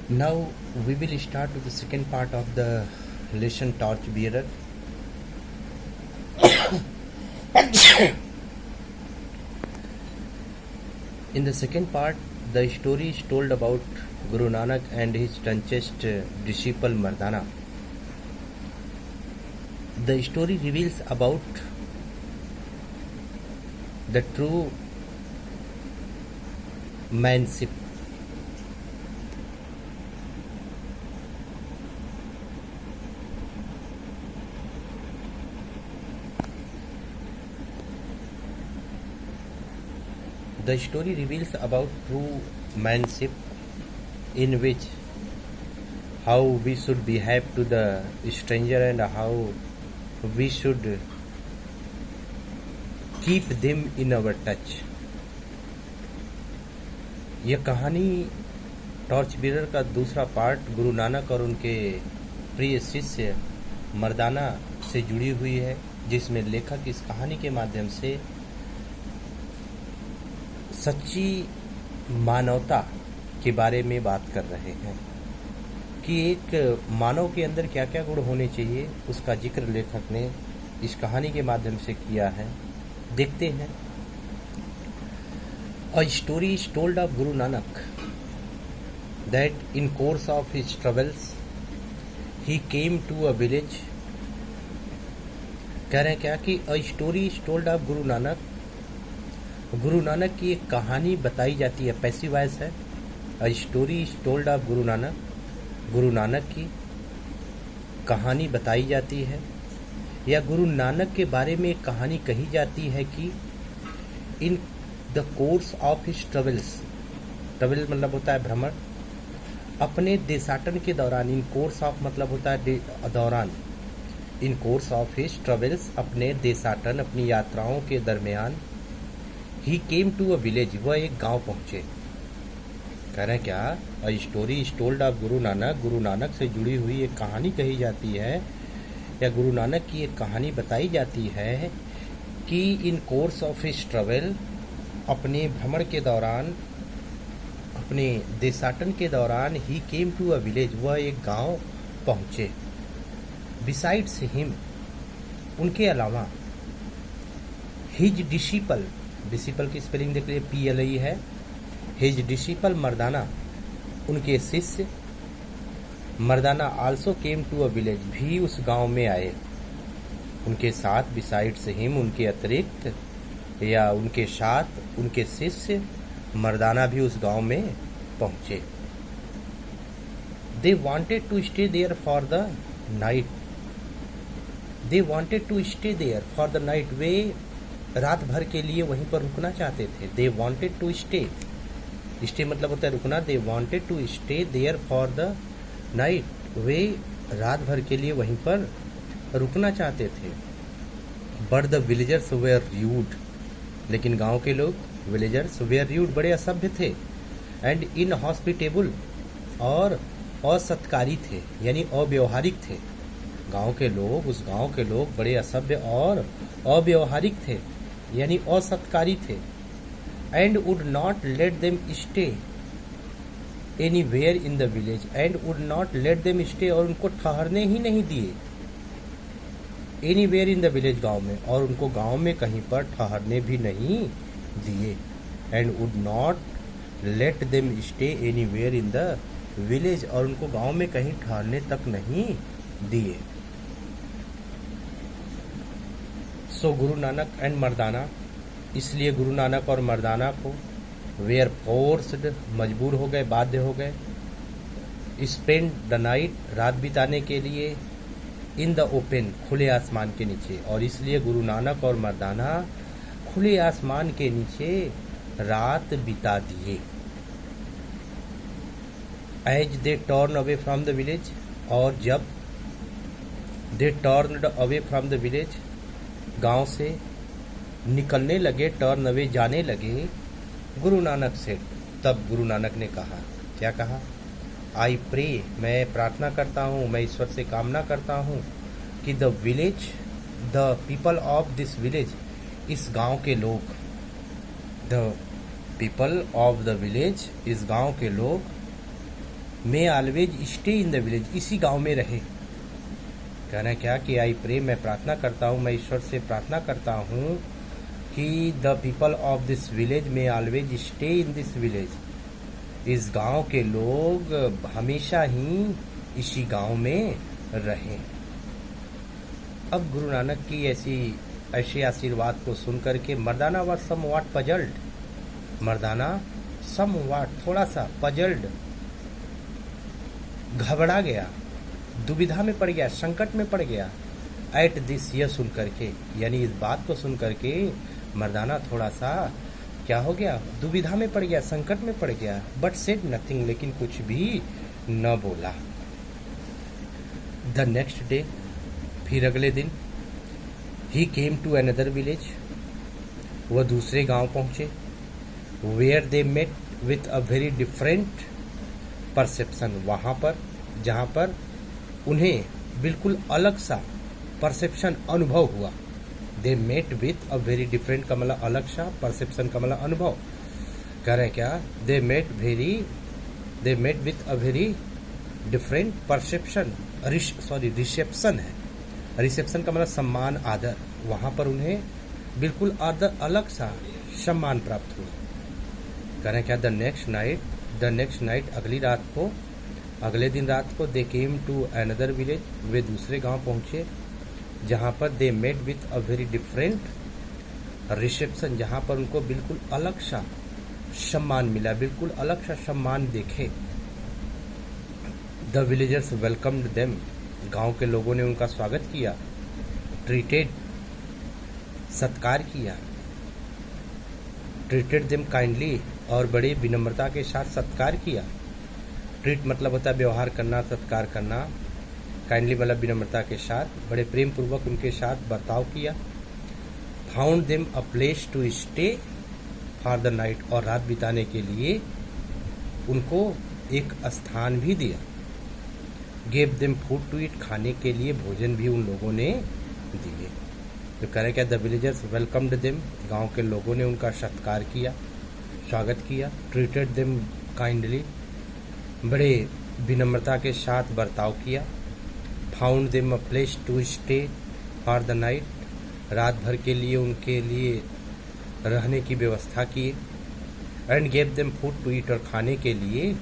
Now we will start with the second part of the lesson Torchbearer. In the second part, the story is told about Guru Nanak and his staunchest disciple Mardana. The story reveals about the true manship. The story reveals about true manship, in which how we should behave to the stranger and how we should keep them in our touch. यह कहानी torch bearer का दूसरा part Guru Nanak और उनके प्रिय शिष्य मर्दाना से जुड़ी हुई है, जिसमें लेखक इस कहानी के माध्यम से सच्ची मानवता के बारे में बात कर रहे हैं कि एक मानव के अंदर क्या क्या गुण होने चाहिए, उसका जिक्र लेखक ने इस कहानी के माध्यम से किया है। देखते हैं। A story is told of Guru Nanak that in course of his travels he came to a village. कह रहे हैं क्या कि a story is told of Guru Nanak, Guru Nanak की एक कहानी बताई जाती है। पैसिव वॉइस है। A story is told of Guru Nanak, Guru Nanak की कहानी बताई जाती है, या गुरु नानक के बारे में एक कहानी कही जाती है कि in the course of his travels, travel मतलब होता है भ्रमण, अपने देशाटन के दौरान, इन कोर्स ऑफ मतलब होता है दौरान, इन कोर्स ऑफ हिज ट्रेवल्स अपने देशाटन, अपनी यात्राओं के दरमियान, ही केम टू अ विलेज, वह एक गांव पहुंचे। कह रहे हैं क्या, a story is told of Guru Nanak, Guru Nanak से जुड़ी हुई एक कहानी कही जाती है, या गुरु नानक की एक कहानी बताई जाती है कि इन कोर्स ऑफ हिज ट्रेवल, अपने भ्रमण के दौरान, अपने देशाटन के दौरान, ही केम टू अ विलेज, वह एक गांव पहुंचे। बिसाइड्स हिम, उनके अलावा, हिज डिसिपल, डिसिपल की स्पेलिंग देख लीजिए, PLE है। हिज डिसिपल मर्दाना, उनके शिष्य Mardana also came to a village, भी उस गांव में आए। उनके साथ, बिसाइड्स हिम, उनके अतिरिक्त या उनके साथ उनके शिष्य मर्दाना भी उस गांव में पहुंचे। They wanted to stay there for the night, they wanted to stay there for the night, वे रात भर के लिए वहीं पर रुकना चाहते थे। They wanted to stay, stay मतलब होता है रुकना। They wanted to stay there for the night, वे रात भर के लिए वहीं पर रुकना चाहते थे। But the villagers were rude, लेकिन गांव के लोग, विलेजर्स वेयर र्यूड, बड़े असभ्य थे। एंड इनहॉस्पिटेबल, और असत्कारी थे, यानी अव्यवहारिक थे। गांव के लोग, उस गांव के लोग बड़े असभ्य और अव्यवहारिक थे, यानी असत्कारी थे। And would not let them stay anywhere in the village, and would not let them stay, और उनको ठहरने ही नहीं दिए एनीवेयर इन द विलेज, गांव में, और उनको गांव में कहीं पर ठहरने भी नहीं दिए। And would not let them stay anywhere in the village, और उनको गांव में कहीं ठहरने तक नहीं दिए। सो गुरु नानक एंड मर्दाना, इसलिए गुरु नानक और मर्दाना को वेयर फोर्स्ड, मजबूर हो गए, बाध्य हो गए, स्पेंड द नाइट, रात बिताने के लिए, इन द ओपन, खुले आसमान के नीचे। और इसलिए गुरु नानक और मर्दाना खुले आसमान के नीचे रात बिता दिए। As they turn away from the village, और जब they turned away from the village, गांव से निकलने लगे, टर्न अवे, जाने लगे, गुरु नानक से, तब गुरु नानक ने कहा, क्या कहा, आई प्रे, मैं प्रार्थना करता हूँ, मैं ईश्वर से कामना करता हूँ कि the village, the people of this village, इस गांव के लोग, the people of the village, इस गांव के लोग, may always stay in the village, इसी गांव में रहे। कहना क्या कि आई प्रे, मैं प्रार्थना करता हूँ, मैं ईश्वर से प्रार्थना करता हूँ कि the people of this village may always stay in this village, इस गांव के लोग हमेशा ही इसी गांव में रहें। अब गुरु नानक की ऐसे आशीर्वाद को सुनकर के मर्दाना वर समवॉट पजल्ड, मर्दाना समवॉट थोड़ा सा पजल्ड, घबरा गया, दुविधा में पड़ गया, संकट में पड़ गया। एट दिस, यह सुन करके, यानी इस बात को सुन करके मर्दाना थोड़ा सा क्या हो गया, दुविधा में पड़ गया, संकट में पड़ गया। बट सेड नथिंग, लेकिन कुछ भी न बोला। द नेक्स्ट डे, फिर अगले दिन, he came to another village, वह दूसरे गांव पहुंचे। Where they met with a very different perception, वहां पर जहां पर उन्हें बिल्कुल अलग सा परसेप्शन अनुभव हुआ। They met with a very different का मतलब अलग सा, परसेप्शन का मतलब अनुभव। कह रहे क्या, they met with a very different perception, reception है, रिसेप्शन का मतलब सम्मान, आदर। वहां पर उन्हें बिल्कुल आदर, अलग सा सम्मान प्राप्त हुआ। कह रहे क्या, द नेक्स्ट नाइट, अगले दिन रात को they came to another village, वे दूसरे गांव पहुंचे, जहां पर they met with a very different reception, जहां पर उनको बिल्कुल अलग सा सम्मान मिला, बिल्कुल अलग सा सम्मान देखे। द विलेजर्स वेलकम्ड देम, गांव के लोगों ने उनका स्वागत किया। ट्रीटेड, सत्कार किया। ट्रीटेड देम काइंडली, और बड़े विनम्रता के साथ सत्कार किया। ट्रीट मतलब होता है व्यवहार करना, सत्कार करना। काइंडली मतलब विनम्रता के साथ, बड़े प्रेम पूर्वक उनके साथ बर्ताव किया। Found them a place to stay for the night, और रात बिताने के लिए उनको एक स्थान भी दिया। Gave them food to eat, खाने के लिए भोजन भी उन लोगों ने दिए। तो कह रहे क्या, द विलेजर्स वेलकम्ड देम, गांव के लोगों ने उनका सत्कार किया, स्वागत किया। ट्रीटेड देम काइंडली, बड़े विनम्रता के साथ बर्ताव किया। Found them a place to stay for the night, रात भर के लिए उनके लिए रहने की व्यवस्था किए। And gave them food to eat, और खाने के लिए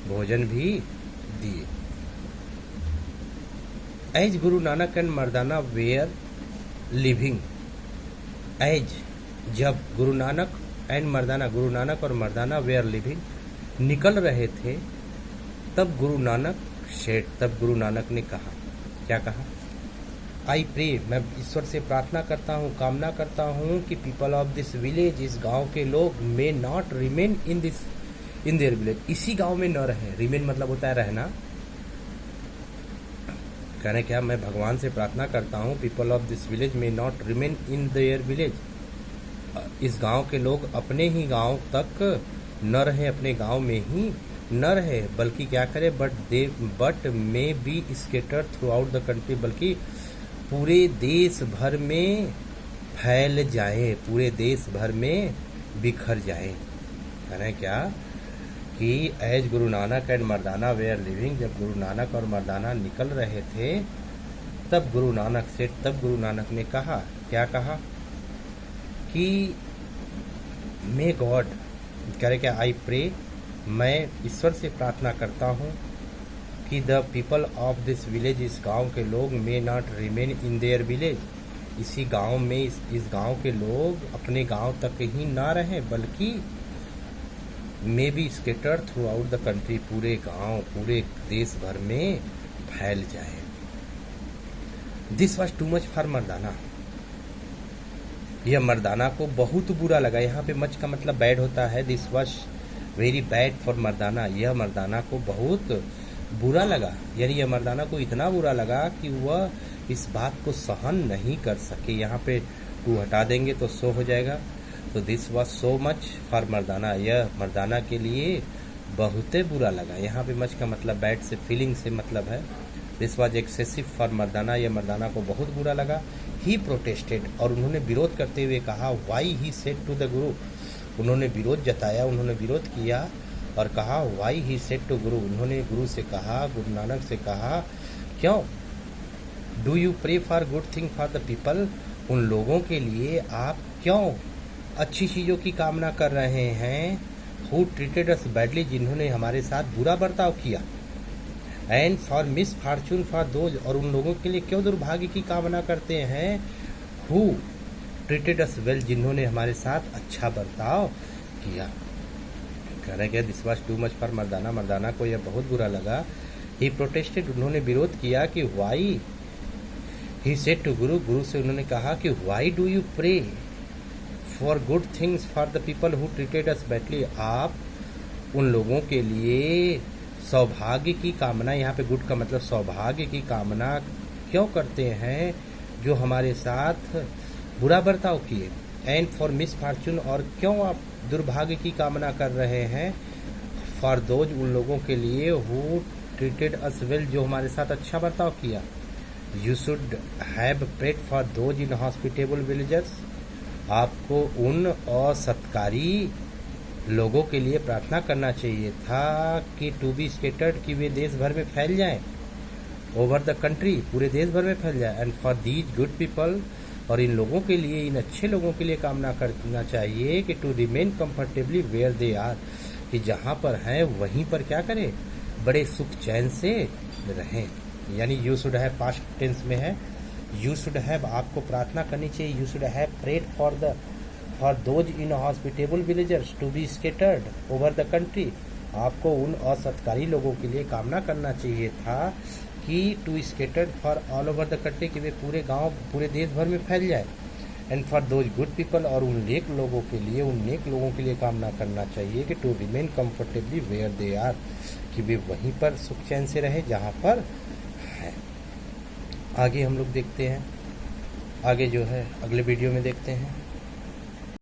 भोजन भी दिए। As Guru Nanak and Mardana were living, as जब गुरु नानक एंड मर्दाना, गुरु नानक और मर्दाना वेयर लिविंग, निकल रहे थे, तब गुरु नानक सेड, तब गुरु नानक ने कहा, क्या कहा, आई प्रे, मैं ईश्वर से प्रार्थना करता हूँ, कामना करता हूँ कि पीपल ऑफ दिस विलेज, इस गांव के लोग, may not remain in their village, इसी गांव में न रहे। रिमेन मतलब होता है रहना। कहने क्या, मैं भगवान से प्रार्थना करता हूँ, people of this village may not remain in their village, इस गांव के लोग अपने ही गांव तक न रहे, अपने गांव में ही न रहे, बल्कि क्या करे, but may be scatter throughout the country, बल्कि पूरे देश भर में फैल जाए, पूरे देश भर में बिखर जाए। कहना क्या कि as Guru Nanak and Mardana were living, जब गुरु नानक और मर्दाना निकल रहे थे, तब गुरु नानक ने कहा, क्या कहा कि मे गॉड, कह रहे क्या, आई प्रे, मैं ईश्वर से प्रार्थना करता हूँ कि the people of this village, इस गांव के लोग, may not remain in their village, इसी गांव में, इस गांव के लोग अपने गांव तक ही ना रहें, बल्कि may be scatter throughout the country, पूरे गांव, पूरे देश भर में फैल जाए। This was too much for Mardana, यह मर्दाना को बहुत बुरा लगा। यहाँ पे मच का मतलब बैड होता है। This was very bad for Mardana, यह मर्दाना को बहुत बुरा लगा, यानी यह मर्दाना को इतना बुरा लगा कि वह इस बात को सहन नहीं कर सके। यहाँ पे टू हटा देंगे तो सो हो जाएगा, तो this was so much for Mardana, यह मर्दाना के लिए बहुत बुरा लगा। यहाँ पे मच का मतलब बैड से, फीलिंग से मतलब है। This was excessive for Mardana, यह मर्दाना को बहुत बुरा लगा। ही प्रोटेस्टेड, और उन्होंने विरोध करते हुए कहा, why he said to the Guru, उन्होंने विरोध जताया, उन्होंने विरोध किया और कहा वाई ही सेड टू गुरु, उन्होंने गुरु से कहा, गुरु नानक से कहा, क्यों? Do you pray for good thing for the people, उन लोगों के लिए आप क्यों अच्छी चीज़ों की कामना कर रहे हैं? हु ट्रीटेड अस बैडली, जिन्होंने हमारे साथ बुरा बर्ताव किया। And for miss Fortune for those, और उन लोगों के लिए क्यों दुर्भाग्य की कामना करते हैं? हु ट्रीटेड अस वेल, जिन्होंने हमारे साथ अच्छा बर्ताव किया। कह रहे हैं this was too much for Mardana, Mardana को यह बहुत बुरा लगा। ही प्रोटेस्टेड, उन्होंने विरोध किया कि वाई ही सेड टू गुरु, गुरु से उन्होंने कहा कि why do you pray for good things for the people who treated us badly, आप उन लोगों के लिए सौभाग्य की कामना, यहाँ पे गुड का मतलब सौभाग्य की कामना क्यों करते हैं जो हमारे साथ बुरा बर्ताव किए। एंड फॉर मिस फॉर्चून, और क्यों आप दुर्भाग्य की कामना कर रहे हैं? फॉर दोज, उन लोगों के लिए हु ट्रीटेड अस वेल, जो हमारे साथ अच्छा बर्ताव किया। You should have prayed for those inhospitable villagers, आपको उन असत्कारी लोगों के लिए प्रार्थना करना चाहिए था कि टू बी स्केटर्ड, कि वे देश भर में फैल जाएं, ओवर द कंट्री, पूरे देश भर में फैल जाए। And for these good people, और इन लोगों के लिए, इन अच्छे लोगों के लिए कामना करना चाहिए कि to remain comfortably where they are, कि जहाँ पर हैं वहीं पर क्या करें, बड़े सुख चैन से रहें। यानी you should have past tense में है, यू शुड हैव, आपको प्रार्थना करनी चाहिए, you should have prayed for those inhospitable villagers to be scattered over the country, आपको उन असत्कारी लोगों के लिए कामना करना चाहिए था कि to scattered for all over the country, कि वे पूरे गांव, पूरे देश भर में फैल जाए। And for those good people, और उन नेक लोगों के लिए, उन नेक लोगों के लिए कामना करना चाहिए कि to remain comfortably where they are, कि वे वहीं पर सुख चैन से रहे जहाँ पर है। आगे हम लोग देखते हैं, आगे जो है अगले वीडियो में देखते हैं।